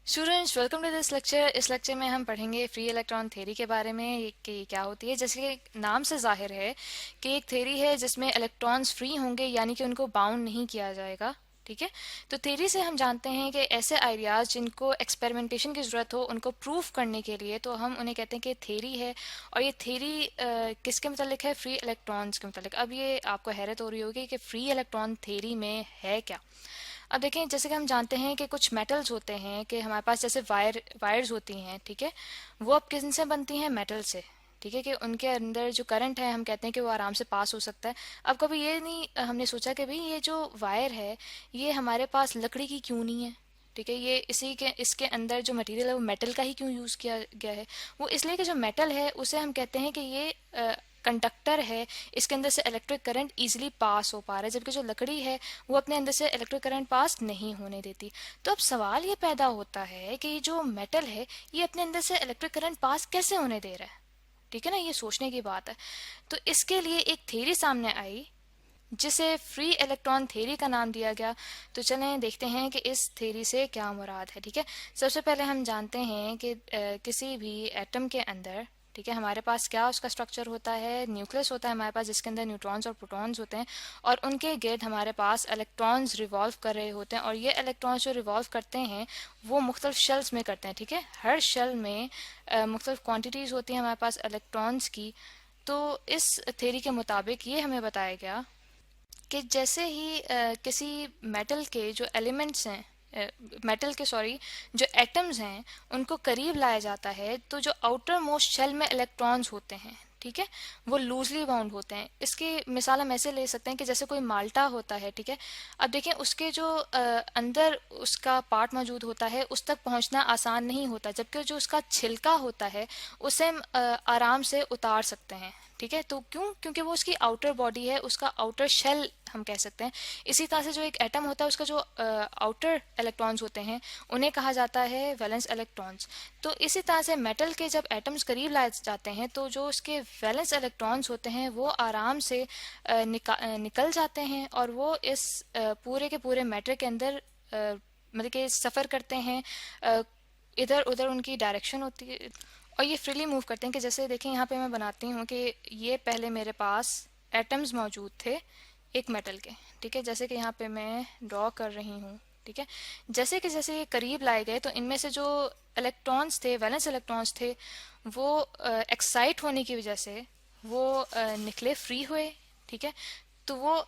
Students welcome to this lecture. इस lecture में हम पढ़ेंगे फ्री इलेक्ट्रॉन थ्योरी के बारे में कि क्या होती है। जैसे कि नाम से जाहिर है कि एक थ्योरी है जिसमें इलेक्ट्रॉन्स फ्री होंगे, यानी कि उनको बाउंड नहीं किया जाएगा। ठीक है, तो थ्योरी से हम जानते हैं कि ऐसे आइडियाज़ जिनको एक्सपेरिमेंटेशन की ज़रूरत हो उनको प्रूफ करने के लिए तो हम उन्हें कहते हैं कि थ्योरी है। और ये थ्योरी किसके मतलब है? फ्री इलेक्ट्रॉन्स के मतलब। अब ये आपको हैरत हो रही होगी कि फ्री इलेक्ट्रॉन थ्योरी में है क्या। अब देखें, जैसे कि हम जानते हैं कि कुछ मेटल्स होते हैं कि हमारे पास जैसे वायर्स होती हैं। ठीक है, वो अब किन से बनती हैं? मेटल से। ठीक है, कि उनके अंदर जो करंट है हम कहते हैं कि वो आराम से पास हो सकता है। अब कभी ये नहीं हमने सोचा कि भाई ये जो वायर है ये हमारे पास लकड़ी की क्यों नहीं है। ठीक है, ये इसी के इसके अंदर जो मटेरियल है वो मेटल का ही क्यों यूज़ किया गया है? वो इसलिए कि जो मेटल है उसे हम कहते हैं कि ये कंडक्टर है, इसके अंदर से इलेक्ट्रिक करंट इजीली पास हो पा रहा है, जबकि जो लकड़ी है वो अपने अंदर से इलेक्ट्रिक करंट पास नहीं होने देती। तो अब सवाल ये पैदा होता है कि जो मेटल है ये अपने अंदर से इलेक्ट्रिक करंट पास कैसे होने दे रहा है। ठीक है ना, ये सोचने की बात है। तो इसके लिए एक थ्योरी सामने आई जिसे फ्री इलेक्ट्रॉन थ्योरी का नाम दिया गया। तो चलें देखते हैं कि इस थ्योरी से क्या मुराद है। ठीक है, सबसे पहले हम जानते हैं कि किसी भी एटम के अंदर, ठीक है, हमारे पास क्या उसका स्ट्रक्चर होता है? न्यूक्लियस होता है हमारे पास, जिसके अंदर न्यूट्रॉन्स और प्रोटॉन्स होते हैं, और उनके गिर्द हमारे पास इलेक्ट्रॉन्स रिवॉल्व कर रहे होते हैं। और ये इलेक्ट्रॉन्स जो रिवॉल्व करते हैं वो मुख्तलिफ शेल्स में करते हैं। ठीक है, हर शेल में मुख्तलिफ क्वांटिटीज़ होती हैं हमारे पास इलेक्ट्रॉन्स की। तो इस थ्योरी के मुताबिक ये हमें बताया गया कि जैसे ही किसी मेटल के जो एलिमेंट्स हैं, मेटल के सॉरी जो एटम्स हैं उनको करीब लाया जाता है, तो जो आउटर मोस्ट शेल में इलेक्ट्रॉन्स होते हैं, ठीक है, वो लूजली बाउंड होते हैं। इसकी मिसाल हम ऐसे ले सकते हैं कि जैसे कोई माल्टा होता है। ठीक है, अब देखें उसके जो अंदर उसका पार्ट मौजूद होता है उस तक पहुंचना आसान नहीं होता, जबकि जो उसका छिलका होता है उसे हम आराम से उतार सकते हैं। ठीक है, तो क्योंकि वो उसकी आउटर बॉडी है, उसका आउटर शेल हम कह सकते हैं। इसी तरह से जो एक एटम होता है उसका जो आउटर इलेक्ट्रॉन्स होते हैं उन्हें कहा जाता है वैलेंस इलेक्ट्रॉन्स। तो इसी तरह से मेटल के जब एटम्स करीब लाए जाते हैं तो जो उसके वैलेंस इलेक्ट्रॉन्स होते हैं वो आराम से निकल जाते हैं, और वो इस पूरे के पूरे मैटर के अंदर मतलब कि सफ़र करते हैं। इधर उधर उनकी डायरेक्शन होती है और ये फ्रीली मूव करते हैं। कि जैसे देखें यहाँ पे मैं बनाती हूँ कि ये पहले मेरे पास एटम्स मौजूद थे एक मेटल के। ठीक है, जैसे कि यहाँ पे मैं ड्रॉ कर रही हूँ। ठीक है, जैसे ये करीब लाए गए तो इनमें से जो इलेक्ट्रॉन्स थे, वैलेंस इलेक्ट्रॉन्स थे, वो एक्साइट होने की वजह से वो निकले, फ्री हुए। ठीक है, तो वो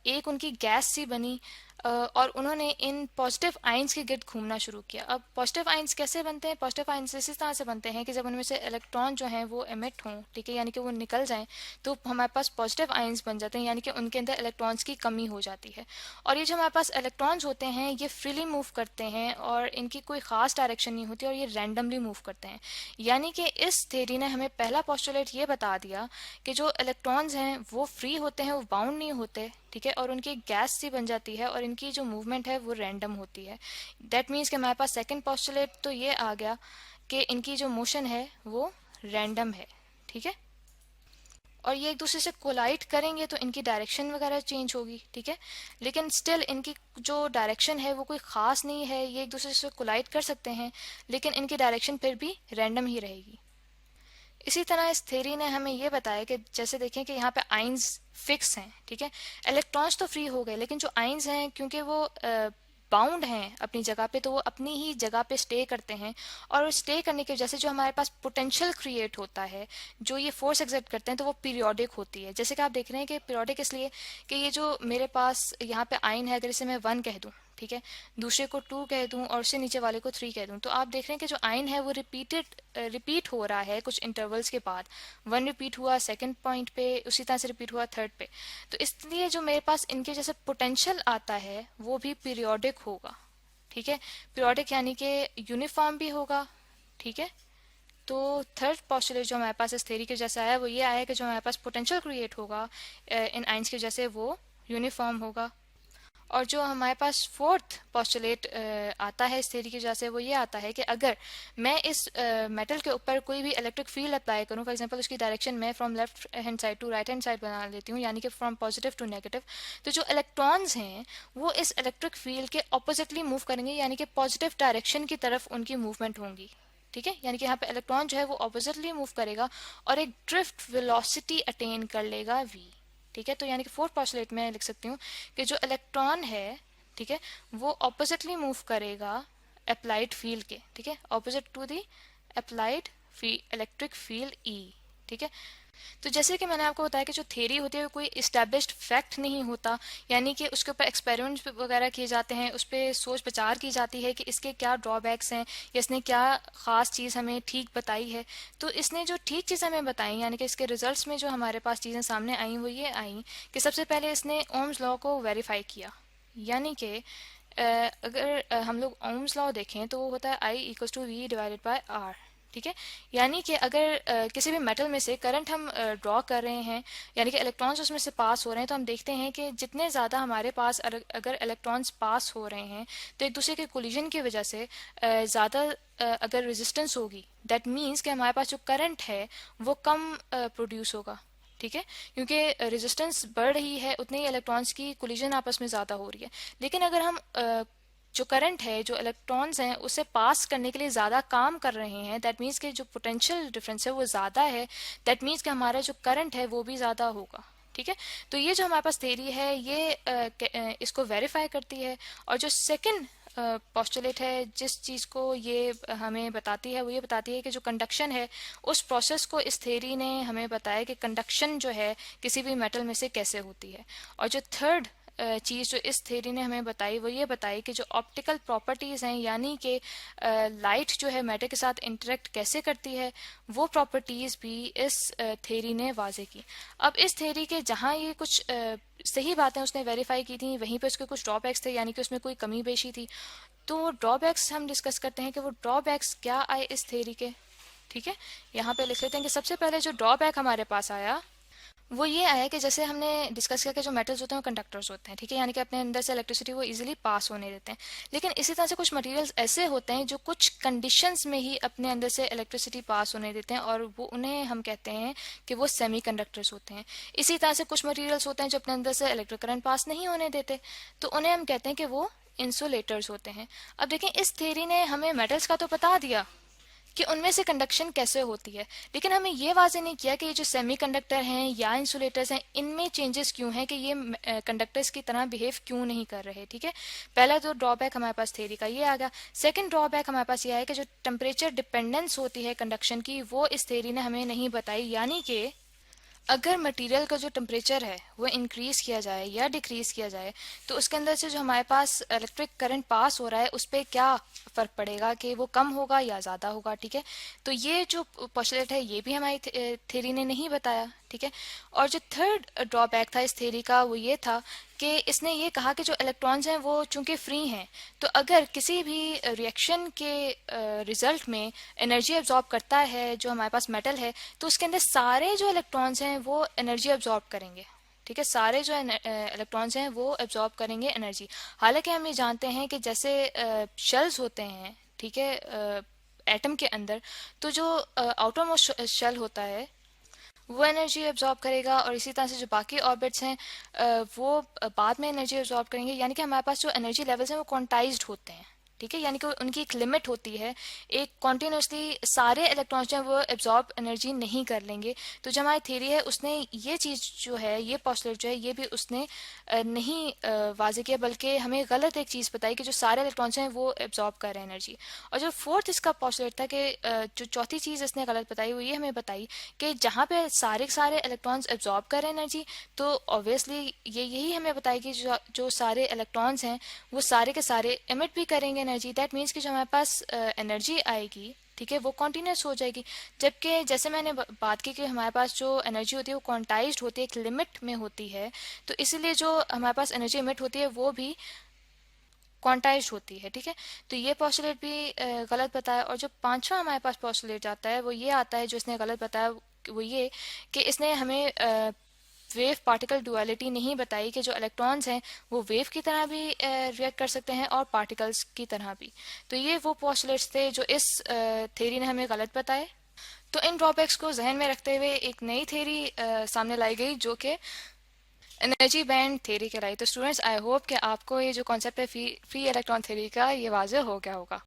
एक उनकी गैस सी बनी, और उन्होंने इन पॉजिटिव आयंस के गिर्द घूमना शुरू किया। अब पॉजिटिव आयंस कैसे बनते हैं? पॉजिटिव आयंस इस तरह से बनते हैं कि जब उनमें से इलेक्ट्रॉन जो हैं वो एमिट हों, ठीक है, यानी कि वो निकल जाएं, तो हमारे पास पॉजिटिव आयंस बन जाते हैं, यानी कि उनके अंदर इलेक्ट्रॉन्स की कमी हो जाती है। और ये जो हमारे पास इलेक्ट्रॉन्स होते हैं ये फ्रीली मूव करते हैं और इनकी कोई ख़ास डायरेक्शन नहीं होती, और ये रैंडमली मूव करते हैं। यानी कि इस थ्योरी ने हमें पहला पोस्टुलेट ये बता दिया कि जो इलेक्ट्रॉन्स हैं वो फ्री होते हैं, वो बाउंड नहीं होते। ठीक है, और उनकी एक गैस सी बन जाती है और इनकी जो मूवमेंट है वो रैंडम होती है। दैट मीन्स कि हमारे पास सेकंड पोस्टुलेट तो ये आ गया कि इनकी जो मोशन है वो रैंडम है। ठीक है, और ये एक दूसरे से कोलाइड करेंगे तो इनकी डायरेक्शन वगैरह चेंज होगी। ठीक है, लेकिन स्टिल इनकी जो डायरेक्शन है वो कोई ख़ास नहीं है, ये एक दूसरे से कोलाइड कर सकते हैं लेकिन इनकी डायरेक्शन फिर भी रैंडम ही रहेगी। इसी तरह इस थ्योरी ने हमें ये बताया कि जैसे देखें कि यहाँ पे आइंस फिक्स हैं। ठीक है, इलेक्ट्रॉन्स तो फ्री हो गए लेकिन जो आइंस हैं क्योंकि वो बाउंड हैं अपनी जगह पे, तो वो अपनी ही जगह पे स्टे करते हैं, और स्टे करने की वजह से जो हमारे पास पोटेंशियल क्रिएट होता है, जो ये फोर्स एक्सर्ट करते हैं, तो वो पीरियोडिक होती है। जैसे कि आप देख रहे हैं कि पीरियोडिक इसलिए कि ये जो मेरे पास यहाँ पे आइन है, अगर इसे मैं 1 कह दूँ, ठीक है, दूसरे को 2 कह दूं और उससे नीचे वाले को 3 कह दूं, तो आप देख रहे हैं कि जो आइन है वो रिपीट हो रहा है कुछ इंटरवल्स के बाद। 1 रिपीट हुआ सेकंड पॉइंट पे, उसी तरह से रिपीट हुआ थर्ड पे। तो इसलिए जो मेरे पास इनके जैसे पोटेंशियल आता है वो भी पीरियोडिक होगा। ठीक है, पीरियोडिक यानी कि यूनिफॉर्म भी होगा। ठीक है, तो थर्ड पोस्टुलेट जो हमारे पास इस थ्योरी के जैसा है वो ये आया कि जो हमारे पास पोटेंशियल क्रिएट होगा इन आइंस की वजह से वो यूनिफॉर्म होगा। और जो हमारे पास फोर्थ पोस्टुलेट आता है इस थ्योरी की वजह से, वो ये आता है कि अगर मैं इस मेटल के ऊपर कोई भी इलेक्ट्रिक फील्ड अप्लाई करूं, फॉर एग्जांपल उसकी डायरेक्शन मैं from left hand side to right hand side बना लेती हूँ, यानी कि फ्रॉम पॉजिटिव टू नेगेटिव, तो जो इलेक्ट्रॉन्स हैं वो इस इलेक्ट्रिक फील्ड के ऑपोजिटली मूव करेंगे, यानी कि पॉजिटिव डायरेक्शन की तरफ उनकी मूवमेंट होंगी। ठीक है, यानी कि यहाँ पे इलेक्ट्रॉन जो है वो ऑपोजिटली मूव करेगा और एक ड्रिफ्ट वेलोसिटी अटेन कर लेगा v। ठीक है, तो यानी कि फोर्थ पोस्टुलेट में लिख सकती हूँ कि जो इलेक्ट्रॉन है, ठीक है, वो ऑपोजिटली मूव करेगा अप्लाइड फील्ड के, ठीक है, opposite to the applied electric field E. ठीक है, तो जैसे कि मैंने आपको बताया कि जो थ्योरी होती है वो कोई इस्टेब्लिश्ड फैक्ट नहीं होता, यानी कि उसके ऊपर एक्सपेरिमेंट्स वगैरह किए जाते हैं, उस पर सोच विचार की जाती है कि इसके क्या ड्रॉबैक्स हैं या इसने क्या ख़ास चीज़ हमें ठीक बताई है। तो इसने जो ठीक चीज़ हमें बताई, यानी कि इसके रिजल्ट्स में जो हमारे पास चीज़ें सामने आई वो ये आई कि सबसे पहले इसने ओम्स लॉ को वेरीफाई किया, यानी कि अगर हम लोग ओम्स लॉ देखें तो वो होता है I equals to V divided by R. ठीक है, यानी कि अगर किसी भी मेटल में से करंट हम ड्रॉ कर रहे हैं, यानी कि इलेक्ट्रॉन्स उसमें से पास हो रहे हैं, तो हम देखते हैं कि जितने ज़्यादा हमारे पास अगर इलेक्ट्रॉन्स पास हो रहे हैं तो एक दूसरे के कोलिजन की वजह से ज़्यादा अगर रेजिस्टेंस होगी, दैट मीन्स कि हमारे पास जो करंट है वो कम प्रोड्यूस होगा। ठीक है, क्योंकि रेजिस्टेंस बढ़ रही है उतने ही इलेक्ट्रॉन्स की कोलिजन आपस में ज़्यादा हो रही है। लेकिन अगर हम जो करंट है, जो इलेक्ट्रॉन्स हैं उसे पास करने के लिए ज़्यादा काम कर रहे हैं, दैट मीन्स कि जो पोटेंशियल डिफरेंस है वो ज़्यादा है, दैट मीन्स कि हमारा जो करंट है वो भी ज़्यादा होगा। ठीक है, तो ये जो हमारे पास थ्योरी है ये इसको वेरीफाई करती है। और जो सेकंड पोस्टुलेट है जिस चीज़ को ये हमें बताती है वो ये बताती है कि जो कंडक्शन है उस प्रोसेस को इस थ्योरी ने हमें बताया कि कंडक्शन जो है किसी भी मेटल में से कैसे होती है। और जो थर्ड चीज़ जो इस थ्योरी ने हमें बताई वो ये बताई कि जो ऑप्टिकल प्रॉपर्टीज़ हैं, यानी कि लाइट जो है मैटर के साथ इंटरेक्ट कैसे करती है, वो प्रॉपर्टीज़ भी इस थ्योरी ने वाजे की। अब इस थ्योरी के जहाँ ये कुछ सही बातें उसने वेरीफाई की थी, वहीं पे उसके कुछ ड्रॉबैक्स थे, यानी कि उसमें कोई कमी पेशी थी। तो ड्रॉबैक्स हम डिस्कस करते हैं कि वो ड्रॉबैक्स क्या आए इस थ्योरी के। ठीक है, यहाँ पे लिख लेते हैं कि सबसे पहले जो ड्रॉबैक हमारे पास आया वो ये आया कि जैसे हमने डिस्कस किया कि जो मेटल्स होते हैं वो कंडक्टर्स होते हैं। ठीक है, यानी कि अपने अंदर से इलेक्ट्रिसिटी वो इजीली पास होने देते हैं। लेकिन इसी तरह से कुछ मटेरियल्स ऐसे होते हैं जो कुछ कंडीशंस में ही अपने अंदर से इलेक्ट्रिसिटी पास होने देते हैं और वो उन्हें हम कहते हैं कि वो सेमी कंडक्टर्स होते हैं। इसी तरह से कुछ मटेरियल्स होते हैं जो अपने अंदर से इलेक्ट्रिक करंट पास नहीं होने देते, तो उन्हें हम कहते हैं कि वो इंसुलेटर्स होते हैं। अब देखें, इस थ्योरी ने हमें मेटल्स का तो बता दिया कि उनमें से कंडक्शन कैसे होती है, लेकिन हमें ये वाजे नहीं किया कि ये जो सेमीकंडक्टर हैं या इंसुलेटर्स हैं इनमें चेंजेस क्यों हैं, कि ये कंडक्टर्स की तरह बिहेव क्यों नहीं कर रहे। ठीक है, पहला जो ड्रॉबैक हमारे पास थ्योरी का ये आ गया। सेकंड ड्रॉबैक हमारे पास ये है कि जो टेम्परेचर डिपेंडेंस होती है कंडक्शन की वो इस थ्योरी ने हमें नहीं बताई, यानी कि अगर मटेरियल का जो टेम्परेचर है वो इंक्रीज किया जाए या डिक्रीज किया जाए तो उसके अंदर से जो हमारे पास इलेक्ट्रिक करंट पास हो रहा है उस पर क्या फ़र्क पड़ेगा, कि वो कम होगा या ज़्यादा होगा। ठीक है, तो ये जो पोस्टुलेट है ये भी हमारी थ्योरी ने नहीं बताया। ठीक है, और जो थर्ड ड्रॉबैक था इस थ्योरी का वो ये था कि इसने ये कहा कि जो इलेक्ट्रॉन्स हैं वो चूंकि फ्री हैं, तो अगर किसी भी रिएक्शन के रिजल्ट में एनर्जी एब्जॉर्ब करता है जो हमारे पास मेटल है, तो उसके अंदर सारे जो इलेक्ट्रॉन्स हैं वो एनर्जी एब्जॉर्ब करेंगे। ठीक है, सारे जो इलेक्ट्रॉन्स हैं वो एब्जॉर्ब करेंगे एनर्जी। हालांकि हम ये जानते हैं कि जैसे शेल्स होते हैं, ठीक है, एटम के अंदर, तो जो आउटर मोस्ट शेल होता है वो एनर्जी एब्जॉर्ब करेगा और इसी तरह से जो बाकी ऑर्बिट्स हैं वो बाद में एनर्जी एब्जॉर्ब करेंगे, यानी कि हमारे पास जो एनर्जी लेवल्स हैं वो क्वांटाइज्ड होते हैं। ठीक है, यानी कि उनकी एक लिमिट होती है, एक कॉन्टिन्यूसली सारे इलेक्ट्रॉन्स जो हैं वो एब्जॉर्ब एनर्जी नहीं कर लेंगे। तो जो हमारी थ्योरी है उसने ये चीज़ जो है, ये पोस्टुलेट जो है, ये भी उसने नहीं वाजे किया, बल्कि हमें गलत एक चीज़ बताई कि जो सारे इलेक्ट्रॉन्स हैं वो एब्जॉर्ब कर रहे हैं एनर्जी। और जो फोर्थ इसका पोस्टुलेट था कि जो चौथी चीज़ इसने गलत बताई वो ये हमें बताई कि जहाँ पे सारे के सारे इलेक्ट्रॉन्स एब्जॉर्ब कर रहे हैं एनर्जी, तो ऑब्वियसली ये यही हमें बताएगी जो सारे इलेक्ट्रॉन्स हैं वो सारे के सारे एमिट भी करेंगे एनर्जी। दैट मीन्स कि जो हमारे पास एनर्जी आएगी, ठीक है, वो कॉन्टिन्यूस हो जाएगी। जबकि जैसे मैंने बात की कि हमारे पास जो एनर्जी होती है वो क्वांटाइज्ड होती है, एक लिमिट में होती है, तो इसीलिए जो हमारे पास एनर्जी एमिट होती है वो भी क्वांटाइज्ड होती है। ठीक है, तो ये पोस्टुलेट भी गलत बताया। और जो पांचवा हमारे पास पोस्टुलेट आता है वो ये आता है, जो इसने गलत बताया वो ये कि इसने हमें वेव पार्टिकल डुअलिटी नहीं बताई कि जो इलेक्ट्रॉन्स हैं वो वेव की तरह भी रिएक्ट कर सकते हैं और पार्टिकल्स की तरह भी। तो ये वो पोस्टुलेट्स थे जो इस थ्योरी ने हमें गलत बताए। तो इन ड्रॉबैक्स को जहन में रखते हुए एक नई थ्योरी सामने लाई गई जो कि एनर्जी बैंड थ्योरी कहलाई। तो स्टूडेंट्स, आई होप कि आपको ये जो कॉन्सेप्ट है फ्री इलेक्ट्रॉन थ्योरी का ये वाज़ेह हो गया होगा।